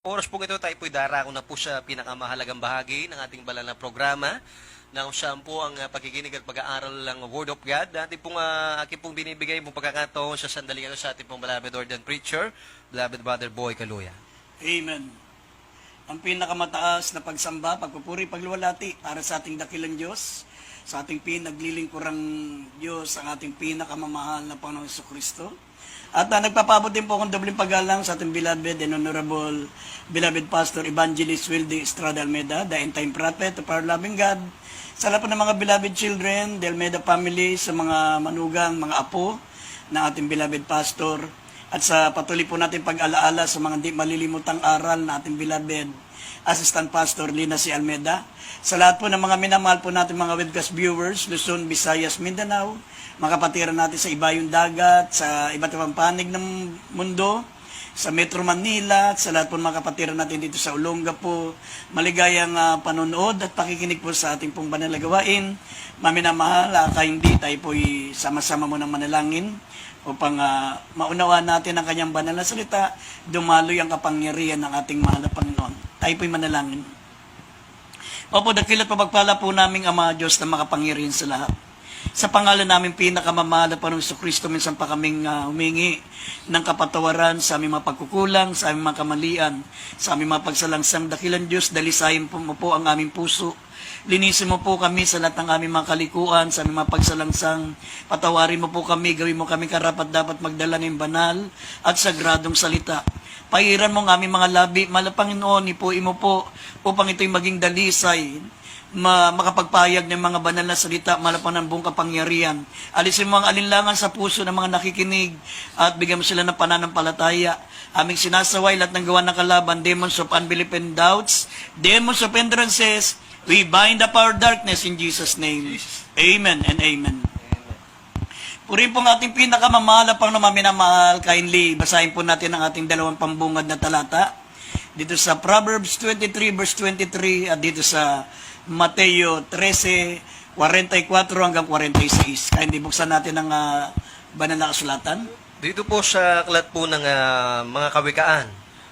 oras po ito, tayo po'y darako na po sa pinakamahalagang bahagi ng ating banal na programa na siyang po ang pagkikinig at pag-aaral ng Word of God. Ating pong, aking pong binibigay pong pagkakataon sa sandali ito sa ating pong beloved ordained preacher, beloved Brother Boy Kaluya. Amen. Ang pinakamataas na pagsamba, pagpupuri, pagluwalhati para sa ating dakilang Diyos, sa ating pinaglilingkurang Diyos, ang ating pinakamamahal na Panginoong Jesucristo. At nagpapabot din po akong dobling paggalang sa ating beloved and honorable beloved Pastor Evangelist Wilde Estrada Almeida, the end-time prophet of our loving God, sa lahat po ng mga beloved children, the Almeida family, sa mga manugang, mga apo ng ating beloved Pastor, at sa patuloy po natin pag-alaala sa mga di malilimutang aral na ating beloved Assistant Pastor Lina C. Almeida, sa lahat po ng mga minamahal po natin mga webcast viewers, Luzon, Visayas, Mindanao, mga kapatiran natin sa ibayong dagat, sa iba't ibang panig ng mundo, sa Metro Manila, at sa lahat po ng mga kapatiran natin dito sa Olongapo, maligayang panonood at pakikinig po sa ating pong banal na gawain. Maminamahal, hindi tayo po'y sama-sama mo ng manalangin upang maunawaan natin ang kanyang banal na salita, dumaloy ang kapangyarihan ng ating mahal na Panginoon. Tayo po'y manalangin. Opo, dakilat pagpala po naming Ama Diyos na makapangyarihan sa lahat. Sa pangalan namin pinakamamahal na Panginoong Jesucristo, minsan pa kaming humingi ng kapatawaran sa aming mga pagkukulang, sa aming mga kamalian, sa aming mga pagsalangsang. Dakilan Diyos, dalisayin mo po ang aming puso. Linisin mo po kami sa lahat ng aming mga kalikuan, sa aming mga pagsalangsang. Patawarin mo po kami, gawin mo kami karapat dapat magdala ng banal at sagradong salita. Pairan mo ang aming mga labi, Panginoon, ipuin mo po upang ito'y maging dalisay, makapagpahayag ng mga banal na salita, malapang ng buong kapangyarihan. Alisin mo ang alinlangan sa puso ng mga nakikinig at bigyan mo sila ng pananampalataya. Aming sinasaway lahat ng gawa ng kalaban, demons of unbelief and doubts, demons of hindrances, we bind up our darkness in Jesus' name. Amen and amen. Purihin po ang ating pinakamamahal pang minamahal. Kindly, basahin po natin ang ating dalawang pambungad na talata. Dito sa Proverbs 23 verse 23 at dito sa Mateo 13, 44 hanggang 46. Kindly, buksan natin ang banal na kasulatan. Dito po sa aklat po ng mga kawikaan,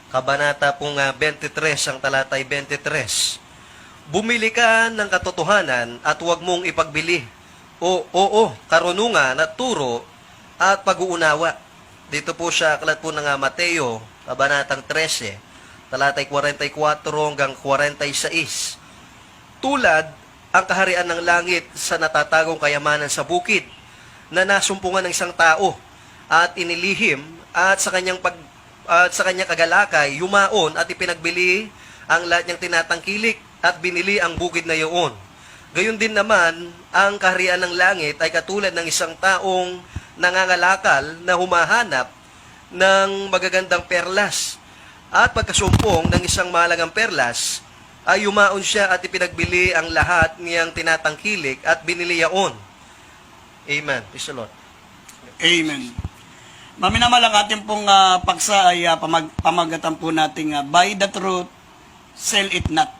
kabanata pong 23, ang talatay 23. Bumili ka ng katotohanan at huwag mong ipagbili. Oo, karunungan at turo at pag-uunawa. Dito po sa aklat po ng Mateo, kabanatang 13, talatay 44 hanggang 46. Tulad ang kaharian ng langit sa natatagong kayamanan sa bukid, na nasumpungan ng isang tao at inilihim at sa kanyang kagalakay yumaon at ipinagbili ang lahat niyang tinatangkilik at binili ang bukid na iyon. Gayon din naman, ang kaharian ng langit ay katulad ng isang taong nangangalakal na humahanap ng magagandang perlas. At pagkasumpong ng isang mahalagang perlas, ay yumaon siya at ipinagbili ang lahat niyang tinatangkilik at binili yaon. Amen. Praise the Lord. Amen. Maminamahal ang ating pong paksa ay pamagatan po nating buy the truth, sell it not.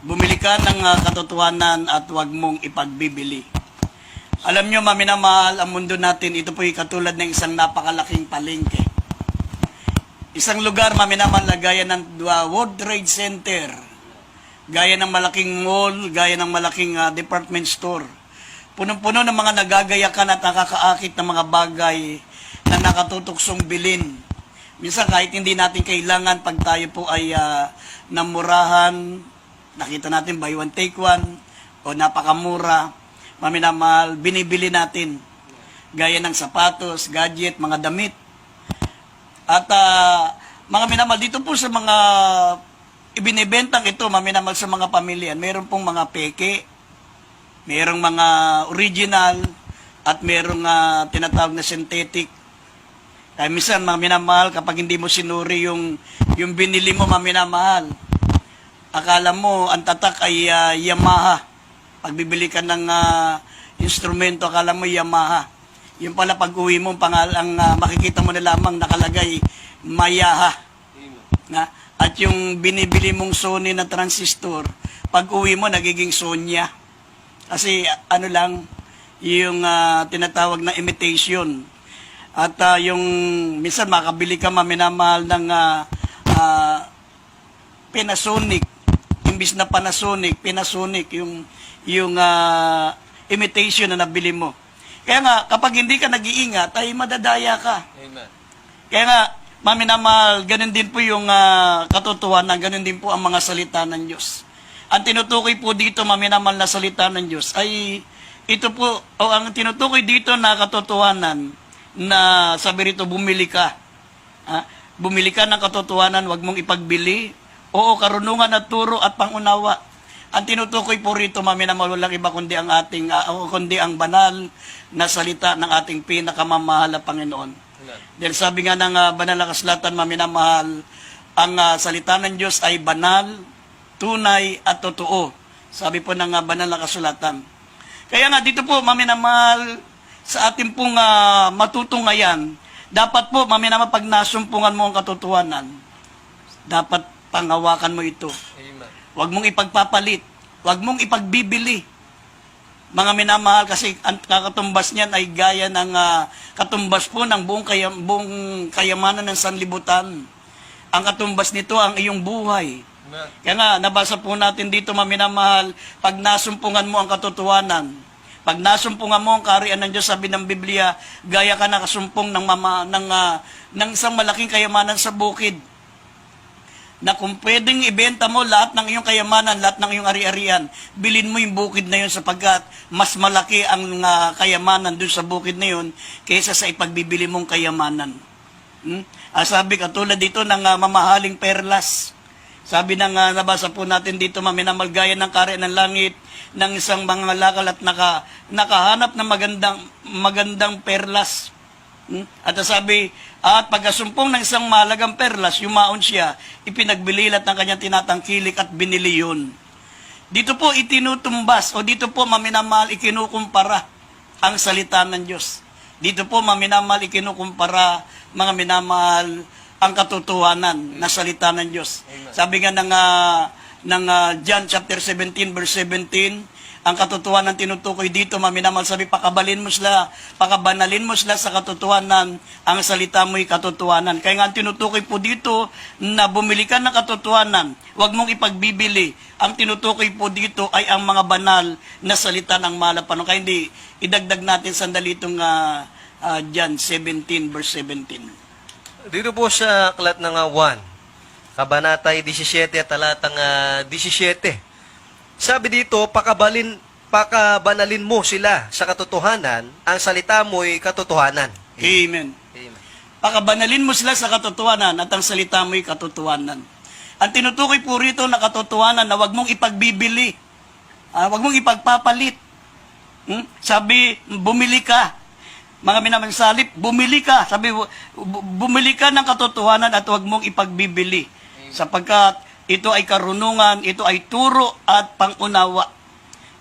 Bumili ka ng katotohanan at huwag mong ipagbibili. Alam nyo, maminamahal, ang mundo natin, ito po'y katulad ng isang napakalaking palengke. Isang lugar, maminamahal, na gaya ng World Trade Center, gaya ng malaking mall, gaya ng malaking department store. Punong-puno ng mga nagagayakan at nakakaakit ng mga bagay na nakatutuksong bilin. Minsan kahit hindi natin kailangan, pag tayo po ay namurahan, nakita natin buy one take one o napakamura, maminamahal, binibili natin gaya ng sapatos, gadget, mga damit. At mga minamahal, dito po sa mga ibinibentang ito, maminamahal, sa mga pamilya, mayroon pong mga peke, mayroong mga original at mayroong tinatawag na synthetic. Kaya minsan, maminamahal, kapag hindi mo sinuri yung binili mo, maminamahal, akala mo, ang tatak ay Yamaha. Pag bibili ka ng instrumento, akala mo Yamaha. Yung pala pag-uwi mo, ang makikita mo na lamang nakalagay, Mayaha. At yung binibili mong Sony na transistor, pag-uwi mo, nagiging Sonya. Kasi ano lang, yung tinatawag na imitation. At yung minsan makabili ka, maminamahal, ng Panasonic. Imbis na Panasonic, Panasonic yung imitation na nabili mo. Kaya nga, kapag hindi ka nag-iingat, ay madadaya ka. Amen. Kaya nga, maminamahal, ganun din po yung katotohanan, ganun din po ang mga salita ng Diyos. Ang tinutukoy po dito, maminamahal na salita ng Diyos, ay ito po, o ang tinutukoy dito na katotohanan, na sabi rito, bumili ka. Bumili ka ng katotohanan, wag mong ipagbili. Oo, karunungan at turo at pangunawa. Ang tinutukoy po rito, maminamahal, walang iba kundi ang ating, kundi ang banal na salita ng ating pinakamamahal na Panginoon. Dahil sabi nga ng banal na kasulatan, maminamahal, ang salita ng Diyos ay banal, tunay at totoo. Sabi po ng banal na kasulatan. Kaya nga dito po, maminamahal, sa ating pong matutungayan, dapat po, maminamahal, pag nasumpungan mo ang katotohanan, dapat panghawakan mo ito. Amen. Huwag mong ipagpapalit. Huwag mong ipagbibili. Mga minamahal, kasi ang kakatumbas niyan ay gaya ng katumbas po ng buong kayamanan ng sanlibutan. Ang katumbas nito ang iyong buhay. Amen. Kaya nga, nabasa po natin dito, maminamahal, pag nasumpungan mo ang katotohanan, pag nasumpungan mo ang kaharian ng Diyos, sabi ng Biblia, gaya ka nakasumpong ng isang malaking kayamanan sa bukid, na kung pwedeng ibenta mo lahat ng iyong kayamanan, lahat ng iyong ari-arian, bilhin mo yung bukid na yun sapagkat mas malaki ang kayamanan dun sa bukid na yun kaysa sa ipagbibili mong kayamanan. Sabi katulad dito ng mamahaling perlas. Sabi ng nabasa po natin dito, maminamalgaya ng kaharian ng langit ng isang mga lakal at nakahanap ng magandang perlas. At sabi, at pagkasumpong ng isang mahalagang perlas, yumaon siya, ipinagbililat ng kanyang tinatangkilik at binili yun. Dito po itinutumbas, o dito po maminamahal ikinukumpara ang salita ng Diyos. Dito po maminamahal ikinukumpara, mga minamahal, ang katotohanan na salita ng Diyos. Amen. Sabi nga ng John chapter 17 verse 17, ang katotohanan tinutukoy dito, maminamahal, sabi, pakabanalin mo sila sa katotohanan, ang salita mo'y katotohanan. Kaya nga ang tinutukoy po dito na bumili ka ng katotohanan, huwag mong ipagbibili. Ang tinutukoy po dito ay ang mga banal na salita ng mahal na Panginoon. Kaya hindi, idagdag natin sandali itong John 17 verse 17. Dito po sa aklat ng 1, Kabanata 17 at talatang 17. Sabi dito, pakabanalin mo sila sa katotohanan, ang salita mo'y katotohanan. Amen. Amen. Pakabanalin mo sila sa katotohanan at ang salita mo'y katotohanan. Ang tinutukoy po rito na katotohanan na huwag mong ipagbibili. Huwag mong ipagpapalit. Sabi, bumili ka. Mga minamansalip, bumili ka. Sabi, bumili ka ng katotohanan at huwag mong ipagbibili. Sapagkat ito ay karunungan, ito ay turo at pangunawa.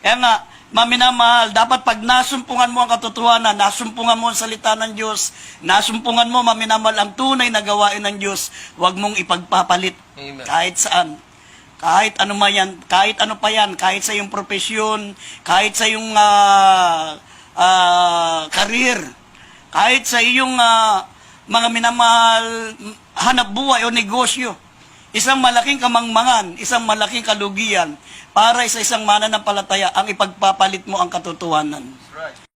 Kaya nga, maminamahal, dapat pag nasumpungan mo ang katotohanan, nasumpungan mo ang salita ng Diyos, nasumpungan mo, maminamahal, ang tunay na gawain ng Diyos, huwag mong ipagpapalit. Amen. Kahit saan. Kahit ano man yan, kahit ano pa yan, kahit sa iyong profesyon, kahit sa iyong career, kahit sa iyong mga minamahal, hanap buhay o negosyo. Isang malaking kamangmangan, isang malaking kalugian para sa isang mananampalataya ang ipagpapalit mo ang katotohanan. Right.